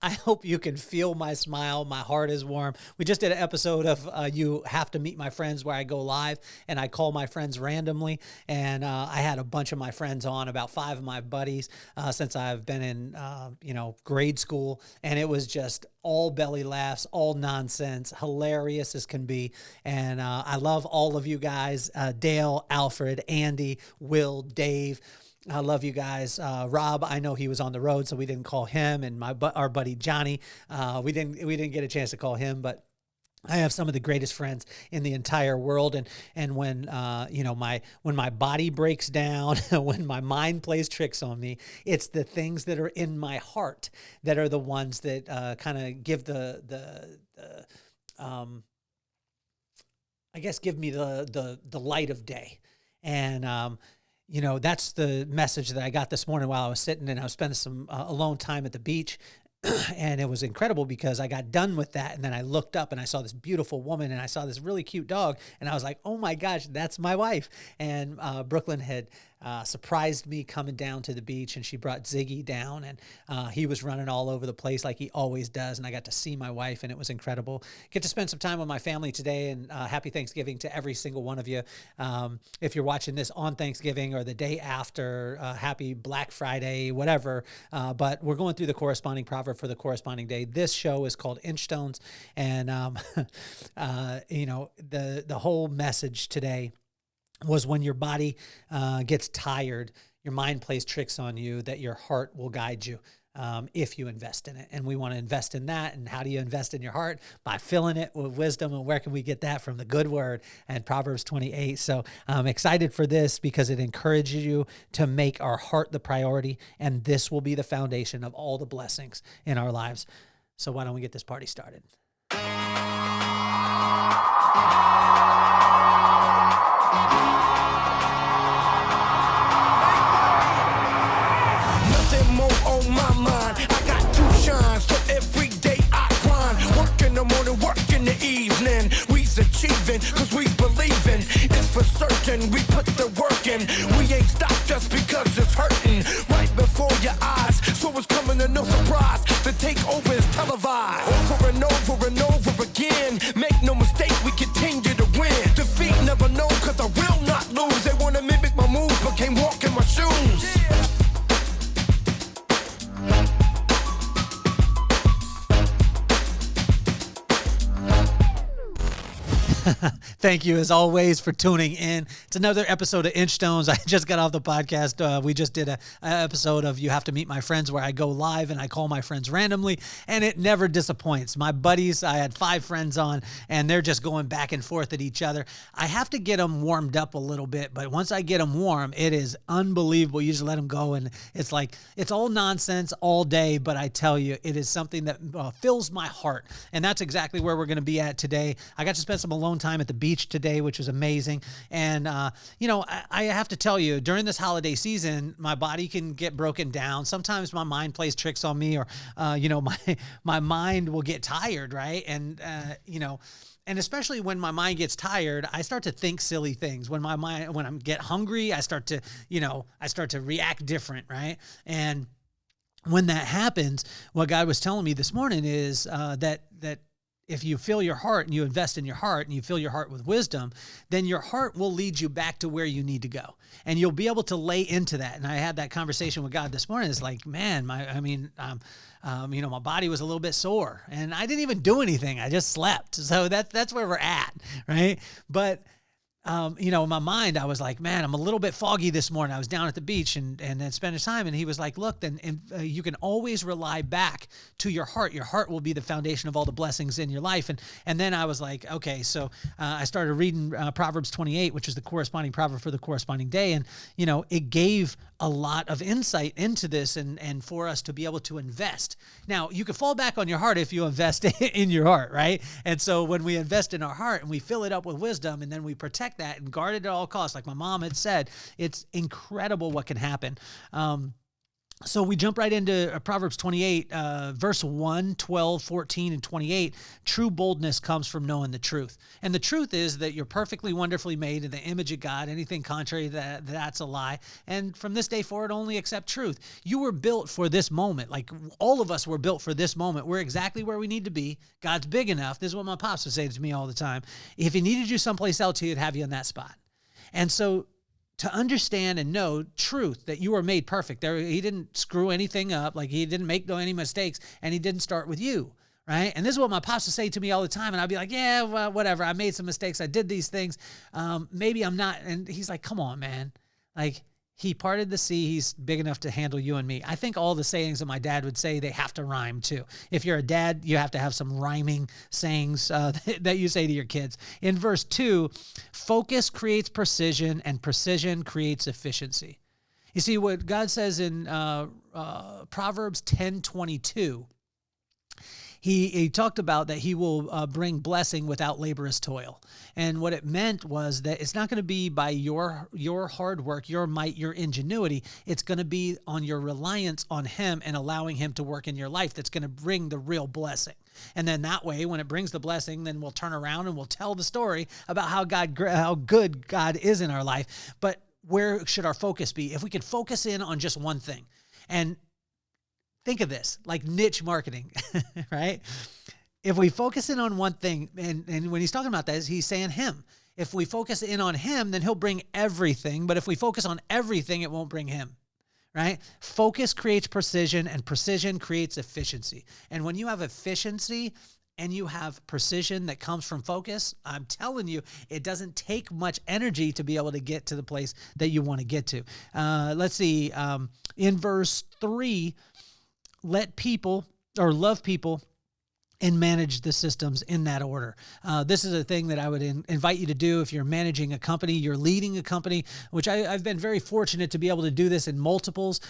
I hope you can feel my smile. My heart is warm. We just did an episode of You Have to Meet My Friends where I go live and I call my friends randomly. And I had a bunch of my friends on, about 5 of my buddies, since I've been in, grade school. And it was just all belly laughs, all nonsense, hilarious as can be. And I love all of you guys, Dale, Alfred, Andy, Will, Dave. I love you guys. Rob, I know he was on the road, so we didn't call him. And our buddy Johnny, we didn't get a chance to call him, but I have some of the greatest friends in the entire world. And when when my body breaks down, when my mind plays tricks on me, it's the things that are in my heart that are the ones that kind of give give me the light of day. And that's the message that I got this morning while I was sitting and I was spending some alone time at the beach. And it was incredible because I got done with that. And then I looked up and I saw this beautiful woman and I saw this really cute dog. And I was like, oh my gosh, that's my wife. And Brooklyn had surprised me coming down to the beach, and she brought Ziggy down, and he was running all over the place like he always does. And I got to see my wife, and it was incredible. Get to spend some time with my family today, and happy Thanksgiving to every single one of you. If you're watching this on Thanksgiving or the day after, happy Black Friday, whatever. But we're going through the corresponding proverb for the corresponding day. This show is called Inchstones, and the whole message today was when your body gets tired, your mind plays tricks on you, that your heart will guide you if you invest in it. And we want to invest in that. And how do you invest in your heart? By filling it with wisdom. And where can we get that? From the good word and Proverbs 28. So I'm excited for this because it encourages you to make our heart the priority. And this will be the foundation of all the blessings in our lives. So why don't we get this party started? On my mind, I got to shine, so every day I grind. Work in the morning, work in the evening. We's achieving, cause we believing. It's for certain, we put the work in. We ain't stopped just because it's hurting. Right before your eyes, so it's coming to no surprise. The takeover is televised. Over and over and over again. Make no mistake, we continue to win. Defeat never known, cause I will not lose. They wanna mimic my moves, but can't walk in my shoes. Thank you, as always, for tuning in. It's another episode of Inchstones. I just got off the podcast. We just did an episode of You Have to Meet My Friends where I go live and I call my friends randomly, and it never disappoints. My buddies, I had 5 friends on, and they're just going back and forth at each other. I have to get them warmed up a little bit, but once I get them warm, it is unbelievable. You just let them go, and it's like, it's all nonsense all day, but I tell you, it is something that fills my heart, and that's exactly where we're going to be at today. I got to spend some alone time at the beach today, which was amazing. And, I have to tell you, during this holiday season, my body can get broken down. Sometimes my mind plays tricks on me, or, my mind will get tired. Right. And, and especially when my mind gets tired, I start to think silly things. When when I get hungry, I start to react different. Right. And when that happens, what God was telling me this morning is, that if you fill your heart and you invest in your heart and you fill your heart with wisdom, then your heart will lead you back to where you need to go. And you'll be able to lay into that. And I had that conversation with God this morning. It's like, man, my body was a little bit sore and I didn't even do anything. I just slept. So that's where we're at. Right. But in my mind, I was like, man, I'm a little bit foggy this morning. I was down at the beach and then spending time. And he was like, look, then you can always rely back to your heart. Your heart will be the foundation of all the blessings in your life. And then I was like, okay, so I started reading Proverbs 28, which is the corresponding proverb for the corresponding day. And, it gave a lot of insight into this and for us to be able to invest. Now, you can fall back on your heart if you invest in your heart, right? And so when we invest in our heart and we fill it up with wisdom and then we protect that and guard it at all costs, like my mom had said, it's incredible what can happen. So we jump right into Proverbs 28, verse 1, 12, 14, and 28. True boldness comes from knowing the truth. And the truth is that you're perfectly, wonderfully made in the image of God. Anything contrary to that, that's a lie. And from this day forward, only accept truth. You were built for this moment. Like all of us were built for this moment. We're exactly where we need to be. God's big enough. This is what my pops would say to me all the time. If he needed you someplace else, he'd have you in that spot. And so to understand and know truth, that you are made perfect. There, he didn't screw anything up, like he didn't make any mistakes, and he didn't start with you, right? And this is what my pops would say to me all the time, and I'd be like, yeah, well, whatever. I made some mistakes. I did these things. Maybe I'm not. And he's like, come on, man. Like, he parted the sea. He's big enough to handle you and me. I think all the sayings that my dad would say, they have to rhyme too. If you're a dad, you have to have some rhyming sayings that you say to your kids. In verse 2, focus creates precision and precision creates efficiency. You see what God says in Proverbs 10:22. He talked about that he will bring blessing without laborious toil. And what it meant was that it's not going to be by your hard work, your might, your ingenuity. It's going to be on your reliance on him and allowing him to work in your life that's going to bring the real blessing. And then that way, when it brings the blessing, then we'll turn around and we'll tell the story about how good God is in our life. But where should our focus be? If we could focus in on just one thing. And think of this like niche marketing, right? If we focus in on one thing, and when he's talking about that, he's saying him. If we focus in on him, then he'll bring everything. But if we focus on everything, it won't bring him, right? Focus creates precision, and precision creates efficiency. And when you have efficiency and you have precision that comes from focus, I'm telling you, it doesn't take much energy to be able to get to the place that you want to get to. Let's see, in verse 3, let people or love people and manage the systems in that order. This is a thing that I would invite you to do if you're managing a company, you're leading a company, which I've been very fortunate to be able to do this in multiples,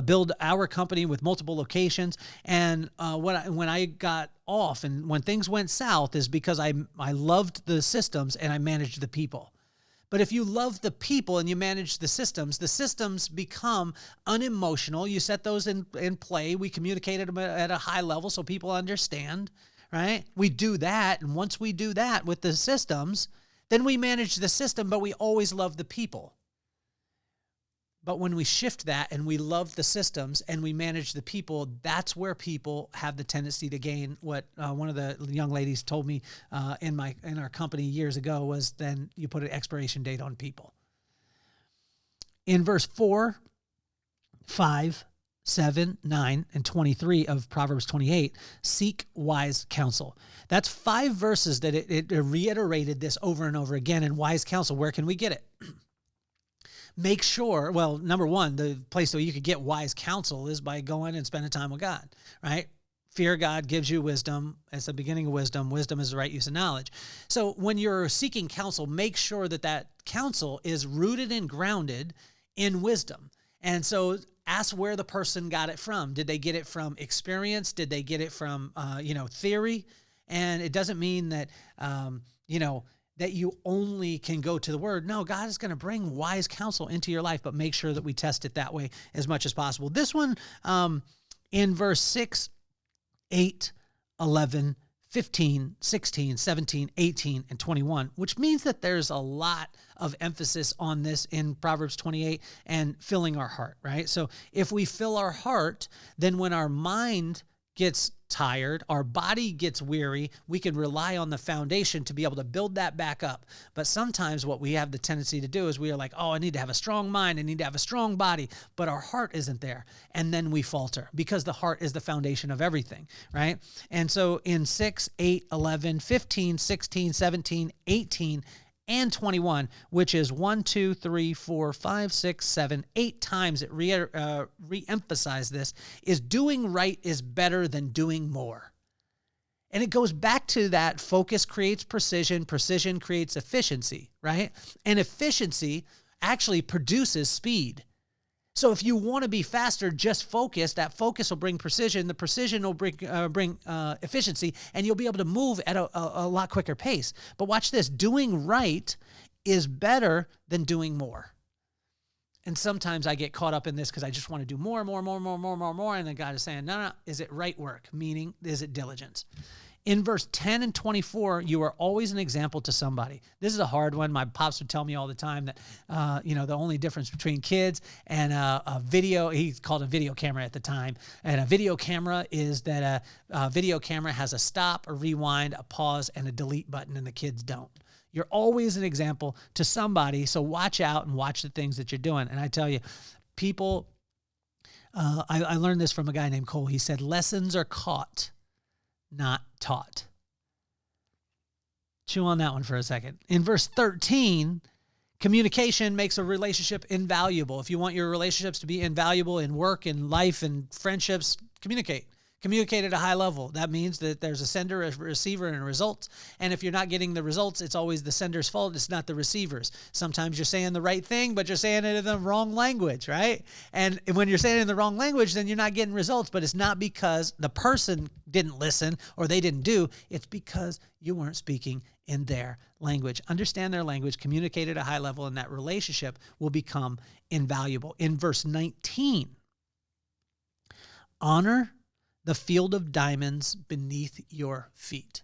build our company with multiple locations. And when I got off and when things went south is because I loved the systems and I managed the people. But if you love the people and you manage the systems become unemotional. You set those in play. We communicate at a high level so people understand, right? We do that. And once we do that with the systems, then we manage the system, but we always love the people. But when we shift that and we love the systems and we manage the people, that's where people have the tendency to gain what one of the young ladies told me in our company years ago was then you put an expiration date on people. In verse 4, 5, 7, 9, and 23 of Proverbs 28, seek wise counsel. That's 5 verses that it reiterated this over and over again. And wise counsel, where can we get it? Make sure, well, number one, the place where you could get wise counsel is by going and spending time with God, right? Fear God gives you wisdom. It's the beginning of wisdom. Wisdom is the right use of knowledge. So when you're seeking counsel, make sure that counsel is rooted and grounded in wisdom. And so ask where the person got it from. Did they get it from experience? Did they get it from, theory? And it doesn't mean that, that you only can go to the word. No, God is going to bring wise counsel into your life, but make sure that we test it that way as much as possible. This one in verse 6, 8, 11, 15, 16, 17, 18, and 21, which means that there's a lot of emphasis on this in Proverbs 28 and filling our heart, right? So if we fill our heart, then when our mind gets tired, our body gets weary, we can rely on the foundation to be able to build that back up. But sometimes what we have the tendency to do is we are like, oh, I need to have a strong mind, I need to have a strong body, but our heart isn't there. And then we falter because the heart is the foundation of everything, right? And so in 6, 8, 11, 15, 16, 17, 18, and 21, which is 1, 2, 3, 4, 5, 6, 7, 8 times it re-emphasized this, is doing right is better than doing more. And it goes back to that focus creates precision, precision creates efficiency, right? And efficiency actually produces speed. So if you want to be faster, just focus. That focus will bring precision. The precision will bring efficiency, and you'll be able to move at a lot quicker pace. But watch this. Doing right is better than doing more. And sometimes I get caught up in this because I just want to do more and more and more and more and more and more and more. And then God is saying, no, is it right work? Meaning, is it diligence? In verse 10 and 24, you are always an example to somebody. This is a hard one. My pops would tell me all the time that, the only difference between kids and a video, he called a video camera at the time, and a video camera is that a video camera has a stop, a rewind, a pause, and a delete button, and the kids don't. You're always an example to somebody, so watch out and watch the things that you're doing. And I tell you, people, I learned this from a guy named Cole. He said, lessons are caught, not taught. Chew on that one for a second. In verse 13, communication makes a relationship invaluable. If you want your relationships to be invaluable in work and life and friendships, communicate. Communicate at a high level. That means that there's a sender, a receiver, and a result. And if you're not getting the results, it's always the sender's fault. It's not the receiver's. Sometimes you're saying the right thing, but you're saying it in the wrong language, right? And when you're saying it in the wrong language, then you're not getting results. But it's not because the person didn't listen or they didn't do. It's because you weren't speaking in their language. Understand their language, communicate at a high level, and that relationship will become invaluable. In verse 19, honor the field of diamonds beneath your feet.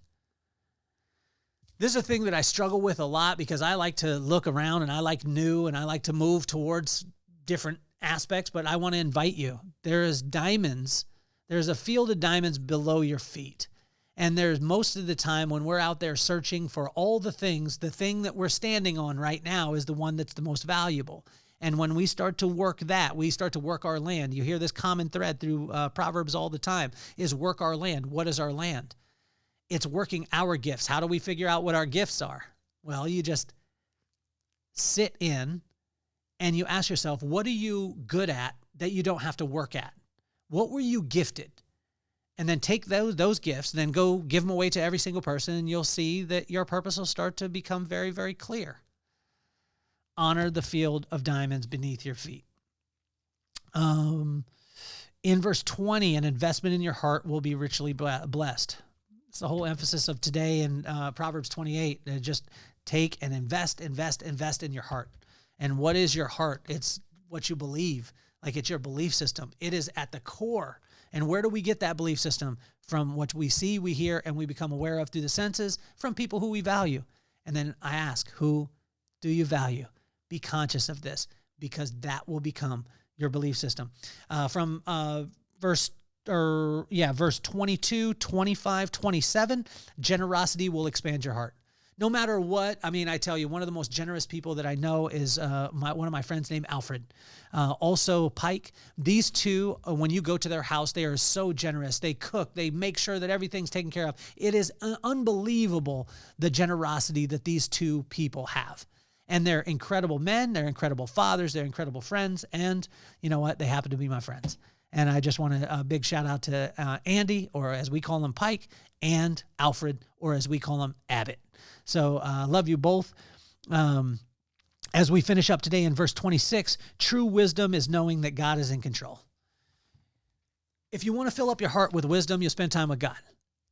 This is a thing that I struggle with a lot because I like to look around and I like new and I like to move towards different aspects, but I want to invite you. There is diamonds. There's a field of diamonds below your feet. And there's most of the time when we're out there searching for all the things, the thing that we're standing on right now is the one that's the most valuable. And when we start to work that, we start to work our land. You hear this common thread through Proverbs all the time, is work our land. What is our land? It's working our gifts. How do we figure out what our gifts are? Well, you just sit in and you ask yourself, what are you good at that you don't have to work at? What were you gifted? And then take those gifts and then go give them away to every single person, and you'll see that your purpose will start to become very, very clear. Honor the field of diamonds beneath your feet. In verse 20, an investment in your heart will be richly blessed. It's the whole emphasis of today in Proverbs 28. Just take and invest in your heart. And what is your heart? It's what you believe. Like, it's your belief system. It is at the core. And where do we get that belief system? From what we see, we hear, and we become aware of through the senses, from people who we value. And then I ask, who do you value? Be conscious of this, because that will become your belief system. From verse 22, 25, 27, generosity will expand your heart. No matter what, I tell you, one of the most generous people that I know is one of my friends named Alfred. Also Pike. These two, when you go to their house, they are so generous. They cook. They make sure that everything's taken care of. It is unbelievable, the generosity that these two people have. And they're incredible men, they're incredible fathers, they're incredible friends, and you know what? They happen to be my friends. And I just want a big shout out to Andy, or as we call him, Pike, and Alfred, or as we call him, Abbott. So love you both. As we finish up today in verse 26, true wisdom is knowing that God is in control. If you want to fill up your heart with wisdom, you'll spend time with God.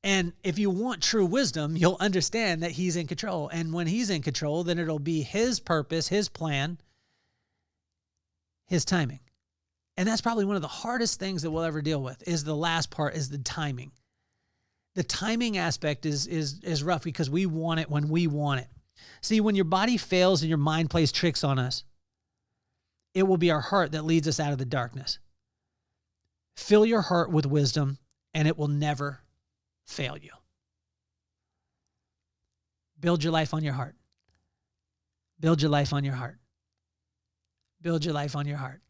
And if you want true wisdom, you'll understand that he's in control. And when he's in control, then it'll be his purpose, his plan, his timing. And that's probably one of the hardest things that we'll ever deal with, is the last part, is the timing. The timing aspect is rough because we want it when we want it. See, when your body fails and your mind plays tricks on us, it will be our heart that leads us out of the darkness. Fill your heart with wisdom, and it will never fail you. Build your life on your heart. Build your life on your heart. Build your life on your heart.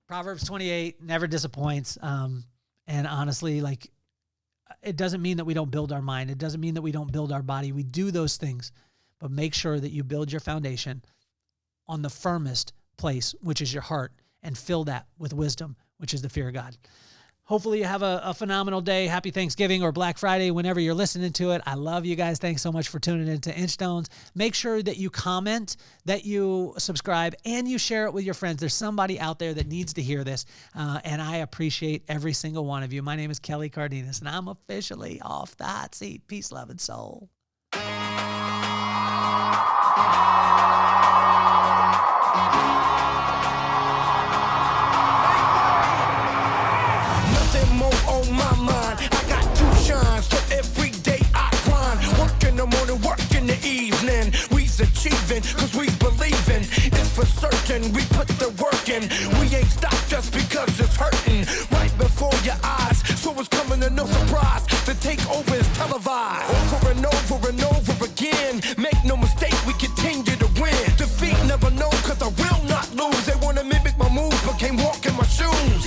Proverbs 28 never disappoints. And honestly, it doesn't mean that we don't build our mind. It doesn't mean that we don't build our body. We do those things, but make sure that you build your foundation on the firmest place, which is your heart, and fill that with wisdom, which is the fear of God. Hopefully you have a phenomenal day. Happy Thanksgiving or Black Friday, whenever you're listening to it. I love you guys. Thanks so much for tuning into Inchstones. Make sure that you comment, that you subscribe, and you share it with your friends. There's somebody out there that needs to hear this, and I appreciate every single one of you. My name is Kelly Cardenas, and I'm officially off the hot seat. Peace, love, and soul. on my mind. I got to shine, so every day I grind. Work in the morning, work in the evening. We's achieving, cause we believing. It's for certain, we put the work in. We ain't stopped just because it's hurting. Right before your eyes, so it's coming to no surprise. The takeover is televised. Over and over and over again. Make no mistake, we continue to win. Defeat never known, cause I will not lose. They wanna mimic my moves, but can't walk in my shoes.